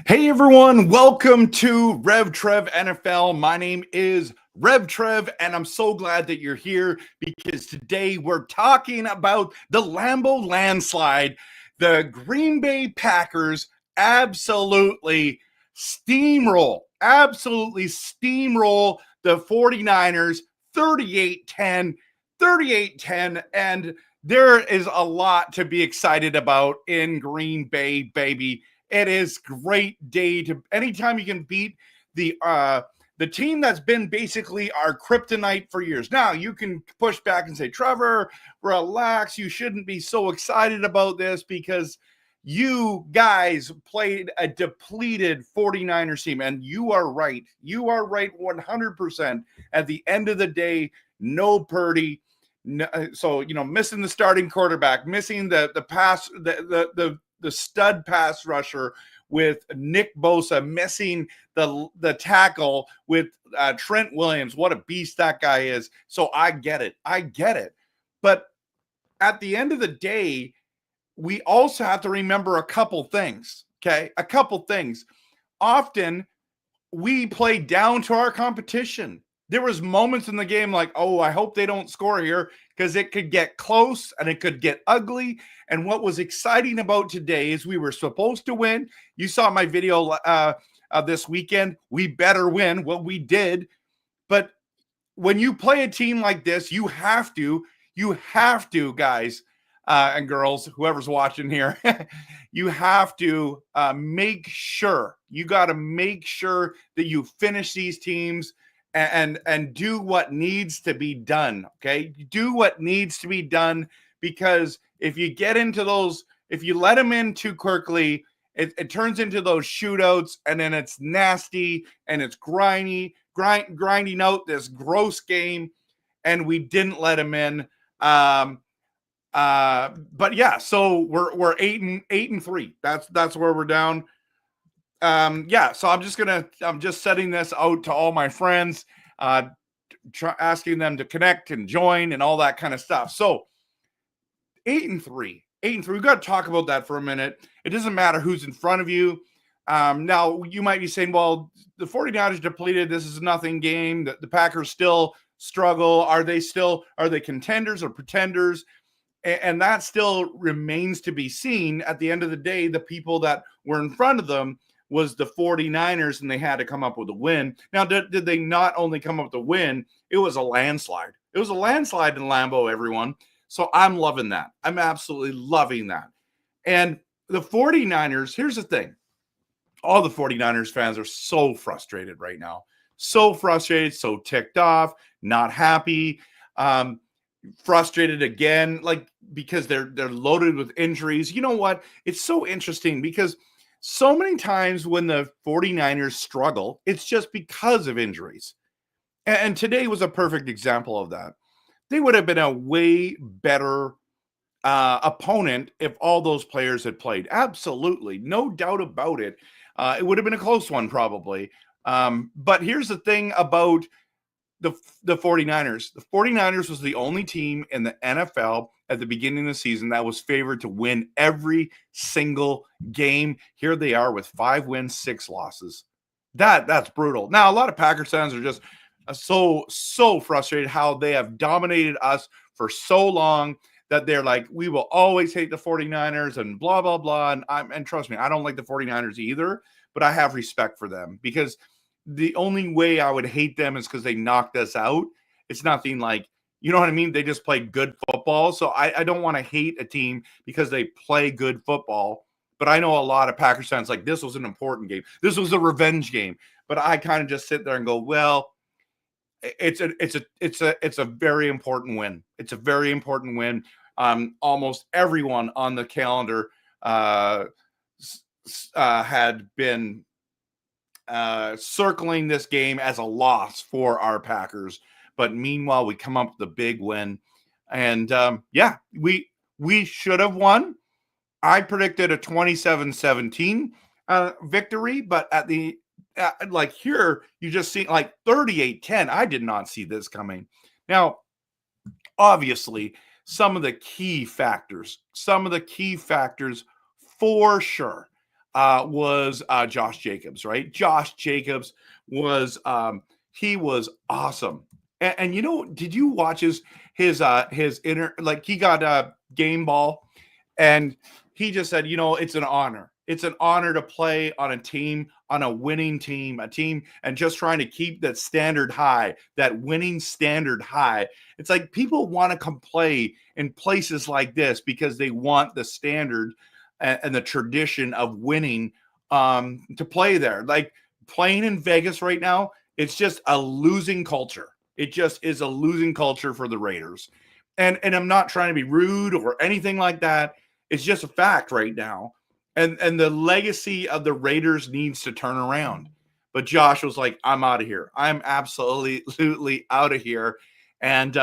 Hey everyone, welcome to Rev Trev NFL. My name is Rev Trev, and I'm so glad that you're here because today we're talking about the Lambeau landslide. The Green Bay Packers absolutely steamroll the 49ers 38-10, and there is a lot to be excited about in Green Bay, baby. It is great day to anytime you can beat the team that's been basically our kryptonite for years. Now you can push back and say, Trevor, relax. You shouldn't be so excited about this because you guys played a depleted 49ers team, and you are right. You are right 100%. At the end of the day, no Purdy. No, so missing the starting quarterback, missing the pass, the stud pass rusher with Nick Bosa, missing the tackle with Trent Williams. What a beast that guy is. So I get it. But at the end of the day, we also have to remember a couple things, okay? A couple things. Often we play down to our competition. There was moments in the game like, oh, I hope they don't score here because it could get close and it could get ugly. And what was exciting about today is we were supposed to win. You saw my video this weekend. We better win. Well, we did. But when you play a team like this, you have to, guys and girls, whoever's watching here, you have to make sure. You got to make sure that you finish these teams and do what needs to be done, okay? Do what needs to be done, because if you get into those, if you let them in too quickly, it turns into those shootouts, and then it's nasty and it's grinding out this gross game, and we didn't let them in. But yeah, so we're 8-3. That's where we're down. Yeah, so I'm just setting this out to all my friends, asking them to connect and join and all that kind of stuff. So 8-3. We've got to talk about that for a minute. It doesn't matter who's in front of you. Now you might be saying, well, the 49ers depleted. This is a nothing game. The Packers still struggle. Are they contenders or pretenders? And that still remains to be seen. At the end of the day, the people that were in front of them was the 49ers, and they had to come up with a win. Now, did they not only come up with a win, it was a landslide. It was a landslide in Lambeau, everyone. So I'm loving that. I'm absolutely loving that. And the 49ers, here's the thing. All the 49ers fans are so frustrated right now. So frustrated, so ticked off, not happy, frustrated again, because they're loaded with injuries. You know what? It's so interesting because so many times when the 49ers struggle, it's just because of injuries. And today was a perfect example of that. They would have been a way better opponent if all those players had played. Absolutely. No doubt about it. It would have been a close one probably. But here's the thing about the 49ers. The 49ers was the only team in the NFL at the beginning of the season that was favored to win every single game. Here they are with 5 wins, 6 losses. That's brutal. Now, a lot of Packers fans are just so frustrated how they have dominated us for so long that they're like, we will always hate the 49ers and blah, blah, blah. And trust me, I don't like the 49ers either, but I have respect for them because the only way I would hate them is because they knocked us out. It's nothing like, you know what I mean? They just play good football. So I don't want to hate a team because they play good football. But I know a lot of Packers fans like this was an important game. This was a revenge game. But I kind of just sit there and go, well, it's a very important win. It's a very important win. Almost everyone on the calendar had been circling this game as a loss for our Packers. But meanwhile, we come up with a big win. And we should have won. I predicted a 27-17 victory, but at the like here, you just see like 38-10. I did not see this coming. Now, obviously, some of the key factors for sure was Josh Jacobs, right? Josh Jacobs was he was awesome. And you know, did you watch his inner, like he got a game ball and he just said, you know, it's an honor. It's an honor to play on a team, on a winning team, and just trying to keep that standard high, that winning standard high. It's like people want to come play in places like this because they want the standard and the tradition of winning to play there. Like playing in Vegas right now, it's just a losing culture. It just is a losing culture for the Raiders. And I'm not trying to be rude or anything like that. It's just a fact right now. And the legacy of the Raiders needs to turn around. But Josh was like, I'm out of here. I'm absolutely out of here. And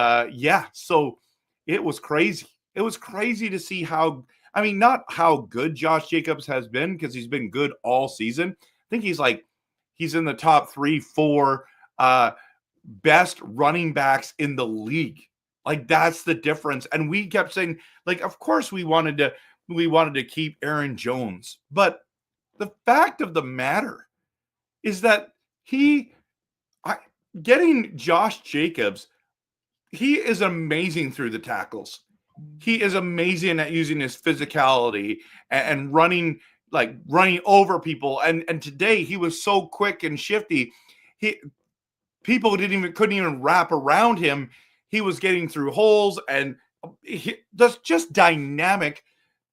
so it was crazy. It was crazy to see how, I mean, not how good Josh Jacobs has been, because he's been good all season. I think he's in the top 3-4 best running backs in the league. Like that's the difference. And we kept saying, like, of course we wanted to keep Aaron Jones. But the fact of the matter is that getting Josh Jacobs, he is amazing through the tackles. He is amazing at using his physicality and running over people. And today he was so quick and shifty. People couldn't even wrap around him. He was getting through holes, and that's just dynamic.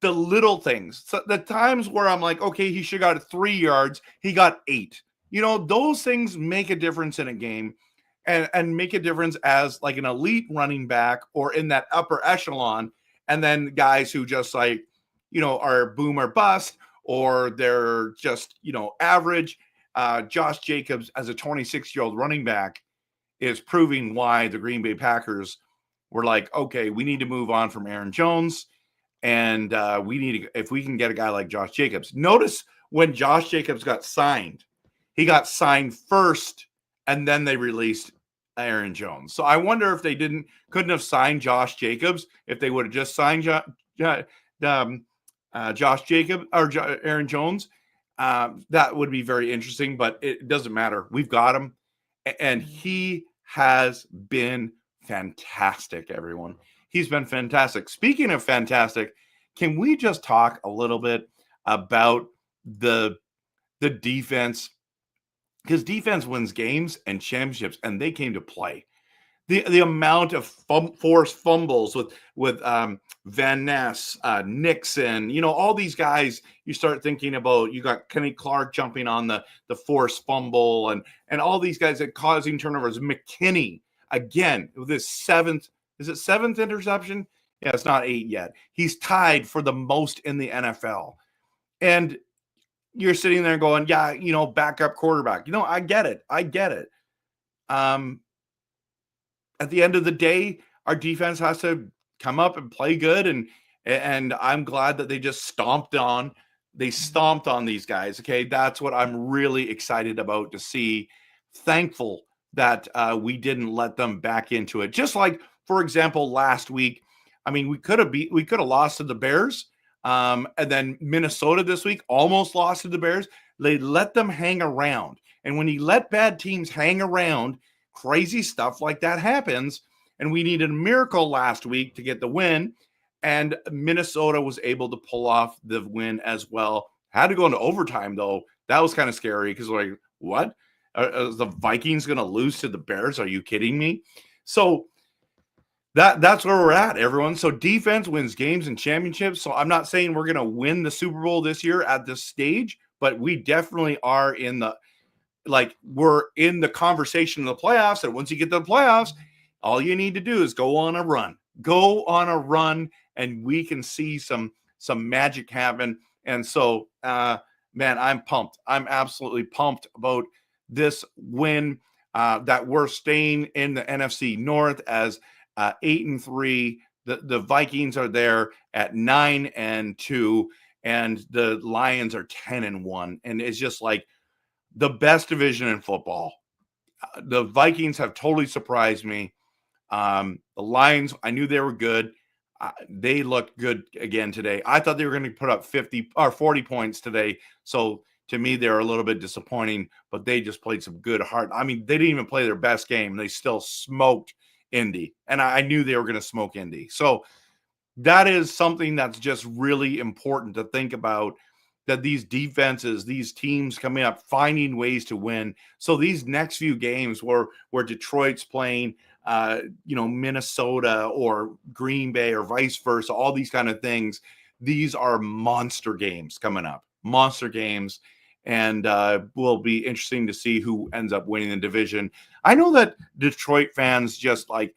The little things. So the times where I'm like, okay, he should have got 3 yards. He got 8. You know, those things make a difference in a game and make a difference as like an elite running back or in that upper echelon. And then guys who just like, you know, are boom or bust, or they're just, you know, average. Josh Jacobs as a 26-year-old running back is proving why the Green Bay Packers were like, okay, we need to move on from Aaron Jones. And if we can get a guy like Josh Jacobs. Notice when Josh Jacobs got signed, he got signed first, and then they released Aaron Jones. So I wonder if they couldn't have signed Josh Jacobs if they would have just signed Josh Jacobs or Aaron Jones. That would be very interesting, but it doesn't matter. We've got him, and he has been fantastic, everyone. He's been fantastic. Speaking of fantastic, can we just talk a little bit about the defense? Because defense wins games and championships, and they came to play. The amount of forced fumbles with Van Ness, Nixon, you know, all these guys, you start thinking about, you got Kenny Clark jumping on the forced fumble and all these guys that causing turnovers. McKinney, again, with his seventh interception? Yeah, it's not 8 yet. He's tied for the most in the NFL. And you're sitting there going, yeah, you know, backup quarterback. You know, I get it. At the end of the day, our defense has to come up and play good. And I'm glad that they just stomped on these guys. Okay. That's what I'm really excited about to see. Thankful that we didn't let them back into it. Just like, for example, last week, I mean, we could have lost to the Bears. And then Minnesota this week almost lost to the Bears. They let them hang around. And when you let bad teams hang around, crazy stuff like that happens. And we needed a miracle last week to get the win. And Minnesota was able to pull off the win as well. Had to go into overtime, though. That was kind of scary because, like, what? Are the Vikings going to lose to the Bears? Are you kidding me? So That's where we're at, everyone. So defense wins games and championships. So I'm not saying we're going to win the Super Bowl this year at this stage, but we definitely are in the we're in the conversation in the playoffs. And once you get to the playoffs, all you need to do is go on a run. Go on a run, and we can see some magic happen. And so, man, I'm pumped. I'm absolutely pumped about this win. That we're staying in the NFC North as 8-3. The Vikings are there at 9-2, and the Lions are 10-1. And it's just like the best division in football. The Vikings have totally surprised me. The Lions, I knew they were good. They looked good again today. I thought they were going to put up 50 or 40 points today. So to me, they're a little bit disappointing, but they just played some good heart. I mean, they didn't even play their best game. They still smoked Indy. And I knew they were going to smoke Indy. So that is something that's just really important to think about, that these defenses, these teams coming up, finding ways to win. So these next few games where Detroit's playing, Minnesota or Green Bay or vice versa, all these kind of things, these are monster games coming up, monster games. And will be interesting to see who ends up winning the division. I know that Detroit fans just like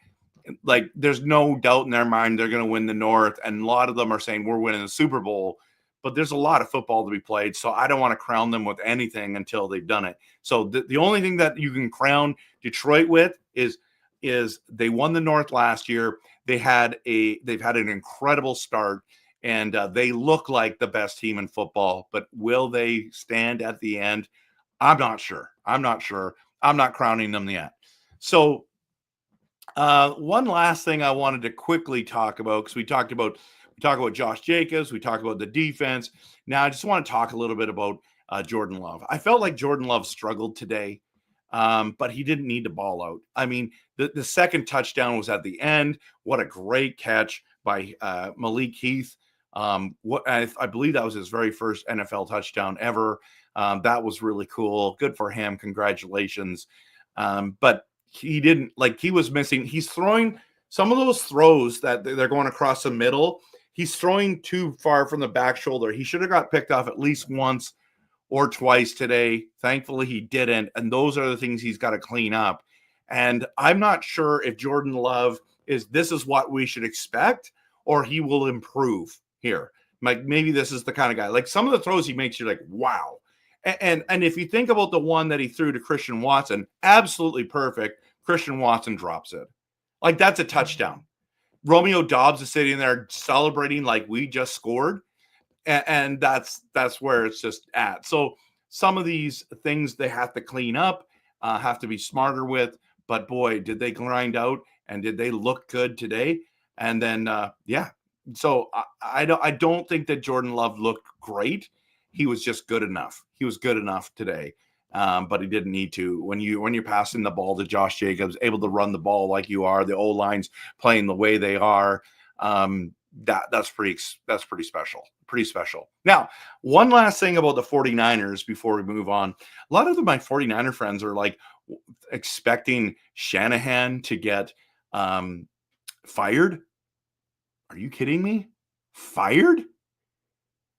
there's no doubt in their mind they're going to win the North. And a lot of them are saying we're winning the Super Bowl. But there's a lot of football to be played, so I don't want to crown them with anything until they've done it. So the only thing that you can crown Detroit with is they won the North last year. They've had an incredible start, and they look like the best team in football. But will they stand at the end? I'm not sure. I'm not crowning them yet. So one last thing I wanted to quickly talk about, because we talked about Josh Jacobs. We talked about the defense. Now I just want to talk a little bit about Jordan Love. I felt like Jordan Love struggled today, but he didn't need to ball out. I mean, the second touchdown was at the end. What a great catch by Malik Heath. I believe that was his very first NFL touchdown ever. That was really cool. Good for him. Congratulations. But he didn't, he was missing. He's throwing some of those throws that they're going across the middle. He's throwing too far from the back shoulder. He should have got picked off at least once or twice today. Thankfully, he didn't. And those are the things he's got to clean up. And I'm not sure if Jordan Love this is what we should expect, or he will improve here. Like maybe this is the kind of guy. Like some of the throws he makes, you're like, wow. And if you think about the one that he threw to Christian Watson, absolutely perfect. Christian Watson drops it. Like that's a touchdown. Romeo Doubs is sitting there celebrating like we just scored. And that's where it's just at. So some of these things they have to clean up, have to be smarter with. But boy, did they grind out, and did they look good today? And then, So I don't think that Jordan Love looked great. He was just good enough. He was good enough today. But he didn't need to. When you're passing the ball to Josh Jacobs, able to run the ball like you are, the O-line's playing the way they are, that's pretty special. Pretty special. Now, one last thing about the 49ers before we move on. A lot of my 49er friends are like expecting Shanahan to get fired. Are you kidding me? Fired?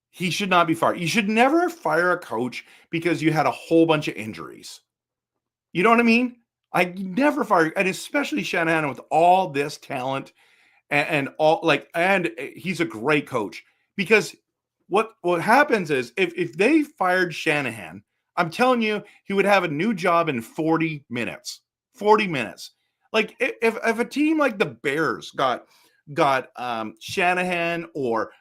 He should not be fired. You should never fire a coach because you had a whole bunch of injuries. You know what I mean? I never fire, and especially Shanahan with all this talent and he's a great coach, because what happens is if they fired Shanahan, I'm telling you, he would have a new job in 40 minutes. 40 minutes. Like if a team like the Bears got Shanahan or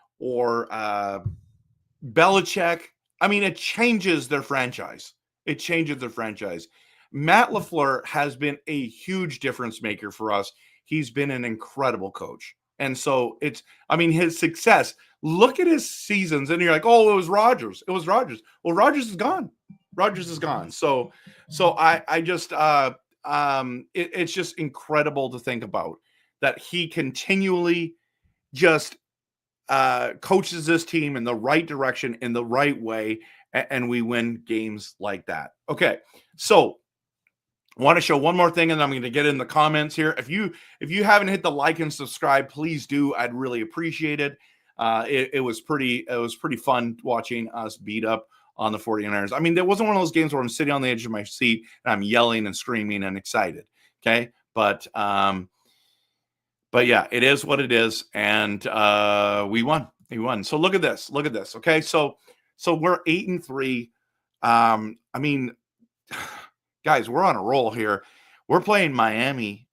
Belichick, I mean, it changes their franchise. It changes their franchise. Matt LaFleur has been a huge difference maker for us. He's been an incredible coach. And so his success, look at his seasons and you're like, oh, it was Rodgers. It was Rodgers. Well, Rodgers is gone. Rodgers is gone. So I just, it's just incredible to think about that he continually just coaches this team in the right direction, in the right way, and we win games like that. Okay, so I want to show one more thing, and I'm going to get in the comments here. If you haven't hit the like and subscribe, please do. I'd really appreciate it. It was pretty fun watching us beat up on the 49ers. I mean, there wasn't one of those games where I'm sitting on the edge of my seat and I'm yelling and screaming and excited. Okay, but yeah, it is what it is, and we won. So look at this. Okay, so we're 8-3. I mean, guys, we're on a roll here. We're playing Miami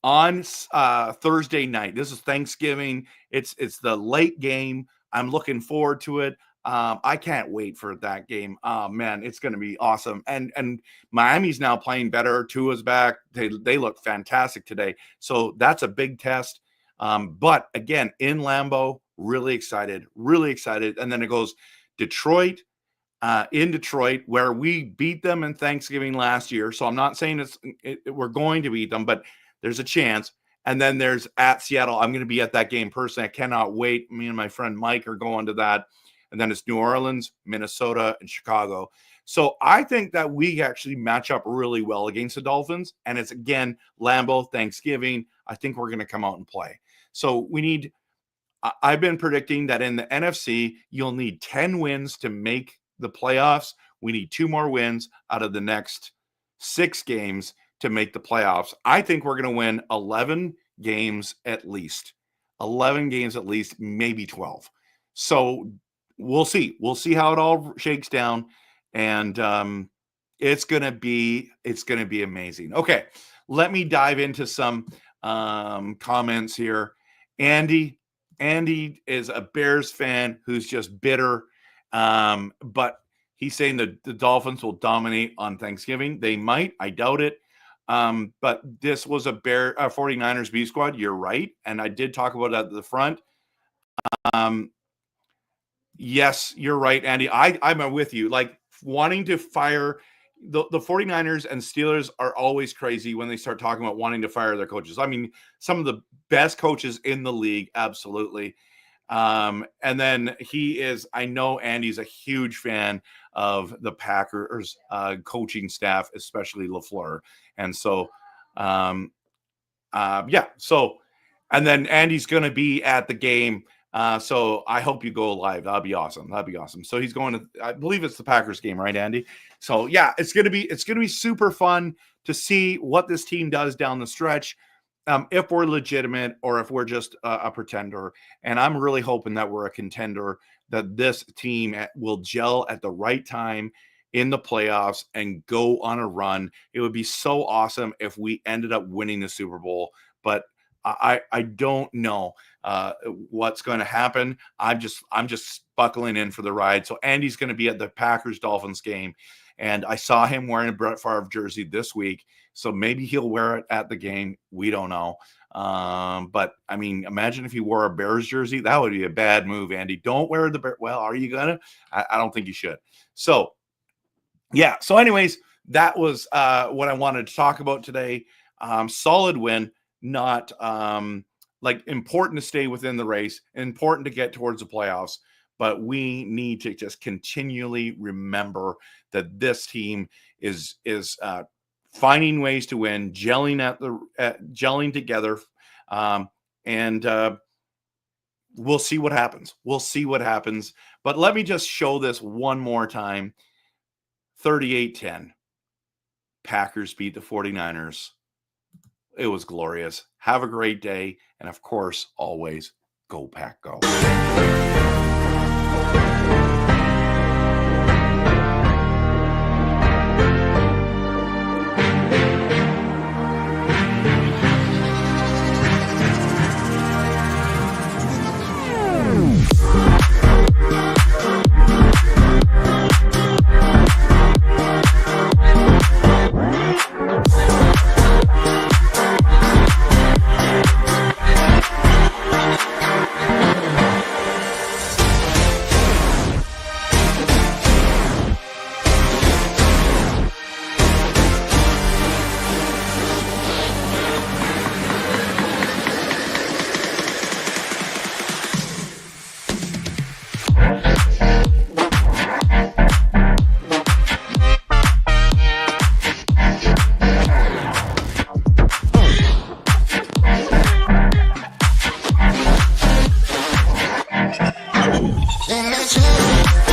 on Thursday night. This is Thanksgiving. It's the late game. I'm looking forward to it. I can't wait for that game. Oh man, it's going to be awesome. And Miami's now playing better. Tua's back. They look fantastic today. So that's a big test. But again, in Lambeau, really excited. And then it goes Detroit, in Detroit, where we beat them in Thanksgiving last year. So I'm not saying we're going to beat them, but there's a chance. And then there's at Seattle. I'm going to be at that game personally. I cannot wait. Me and my friend Mike are going to that. And then it's New Orleans, Minnesota, and Chicago. So I think that we actually match up really well against the Dolphins. And it's, again, Lambeau, Thanksgiving. I think we're going to come out and play. So I've been predicting that in the NFC, you'll need 10 wins to make the playoffs. We need 2 more wins out of the next 6 games to make the playoffs. I think we're going to win 11 games at least. 11 games at least, maybe 12. So we'll see. We'll see how it all shakes down. And it's going to be amazing. Okay, let me dive into some comments here. Andy is a Bears fan who's just bitter. But he's saying that the Dolphins will dominate on Thanksgiving. They might. I doubt it. But this was a 49ers B squad. You're right. And I did talk about that at the front. Yes, you're right, Andy. I'm with you. Like, wanting to fire the 49ers and Steelers are always crazy when they start talking about wanting to fire their coaches. I mean, some of the best coaches in the league. Absolutely. And then I know Andy's a huge fan of the Packers coaching staff, especially LaFleur. And so, yeah. So, and then Andy's going to be at the game. So I hope you go live. That'd be awesome. So he's going to, I believe it's the Packers game, right, Andy? So yeah, it's going to be super fun to see what this team does down the stretch. If we're legitimate or if we're just a pretender. And I'm really hoping that we're a contender, that this team will gel at the right time in the playoffs and go on a run. It would be so awesome if we ended up winning the Super Bowl, but I don't know what's going to happen. I'm just buckling in for the ride. So Andy's going to be at the Packers-Dolphins game, and I saw him wearing a Brett Favre jersey this week. So maybe he'll wear it at the game. We don't know. But I mean, imagine if he wore a Bears jersey. That would be a bad move, Andy. Don't wear the Bears. Well, are you gonna? I don't think you should. So yeah. So anyways, that was what I wanted to talk about today. Solid win. Not like important to stay within the race, important to get towards the playoffs, but we need to just continually remember that this team is finding ways to win, gelling together, and we'll see what happens. But let me just show this one more time. 38-10. Packers beat the 49ers. It was glorious. Have a great day. And of course, always go Pack Go. Let's go.